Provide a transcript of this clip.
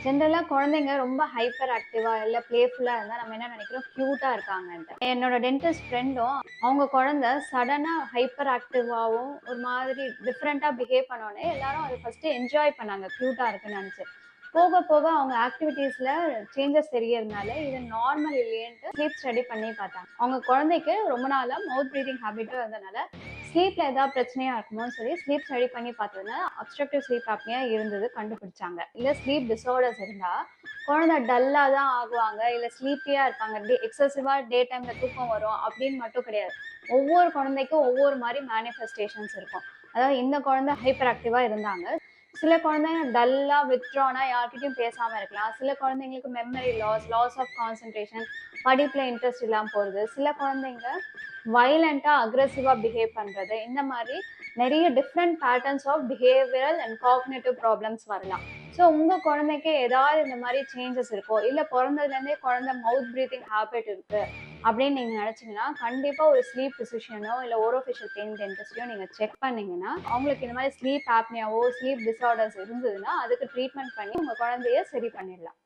ஜென்ரலா குழந்தைங்க ரொம்ப ஹைப்பர் ஆக்டிவா இல்ல பிளேஃபுல்லா இருந்தா நம்ம என்ன நினைக்கிறோம் கியூட்டா இருக்காங்கன்ட்டு. என்னோட டென்டிஸ்ட் ஃப்ரெண்டும் அவங்க குழந்தை சடனா ஹைப்பர் ஆக்டிவாவும் ஒரு மாதிரி டிஃப்ரெண்டா பிஹேவ் பண்ணோனே எல்லாரும் அதை ஃபர்ஸ்ட் என்ஜாய் பண்ணாங்க கியூட்டா இருக்குன்னு நினைச்சு. போக போக அவங்க ஆக்டிவிட்டீஸ்ல சேஞ்சஸ் தெரியறதுனால இது நார்மல் இல்லையேன்ட்டு ஸ்லீப் ஸ்டடி பண்ணி பார்த்தாங்க. அவங்க குழந்தைக்கு ரொம்ப நாளா மவுத் ப்ரீதிங் ஹேபிட்டும் இருந்தனால ஸ்லீப்ல ஏதாவது பிரச்சனையா இருக்குமோன்னு சொல்லி ஸ்லீப் ஸ்டடி பண்ணி பார்த்ததுல அப்ஸ்ட்ரக்டிவ் ஸ்லீப் ஆப்னியா இருந்தது கண்டுபிடிச்சாங்க. இல்ல ஸ்லீப் டிஸார்டர்ஸ் இருந்தா குழந்தை டல்லா தான் ஆகுவாங்க, இல்ல ஸ்லீப்பியா இருப்பாங்க, எக்ஸசிவா டே டைம்ல தூக்கம் வரும் அப்படின்னு மட்டும் கிடையாது. ஒவ்வொரு குழந்தைக்கும் ஒவ்வொரு மாதிரி மேனிஃபெஸ்டேஷன்ஸ் இருக்கும். அதாவது இந்த குழந்தை ஹைப்பர் ஆக்டிவா இருந்தாங்க, சில குழந்தைங்க டல்லா வித்ட்ரானா யார்கிட்டயும் பேசாம இருக்கலாம். சில குழந்தைங்களுக்கு மெமரி லாஸ் ஆஃப் கான்சென்ட்ரேஷன், படிப்புல இன்ட்ரெஸ்ட் இல்லாம போறது. சில குழந்தைங்க வயலண்டா அக்ரெசிவா பிஹேவ் பண்றது. இந்த மாதிரி நிறைய different patterns of behavioural and cognitive problems வரலாம். ஸோ உங்க குழந்தைக்கு ஏதாவது இந்த மாதிரி சேஞ்சஸ் இருக்கோ, இல்ல பிறந்ததுல இருந்தே குழந்தை மவுத் பிரீத்திங் ஹேபிட் இருக்கு அப்படின்னு நீங்க நினைச்சீங்கன்னா கண்டிப்பா ஒரு ஸ்லீப் பிசிஷியனோ இல்ல ஓரோஃபேஷியல் பெயின் டென்டிஸ்டையோ நீங்க செக் பண்ணீங்கன்னா அவங்களுக்கு இந்த மாதிரி ஸ்லீப் ஆப்னியாவோ ஸ்லீப் டிஸார்டர்ஸ் இருந்ததுன்னா அதுக்கு ட்ரீட்மெண்ட் பண்ணி உங்க குழந்தைய சரி பண்ணிடலாம்.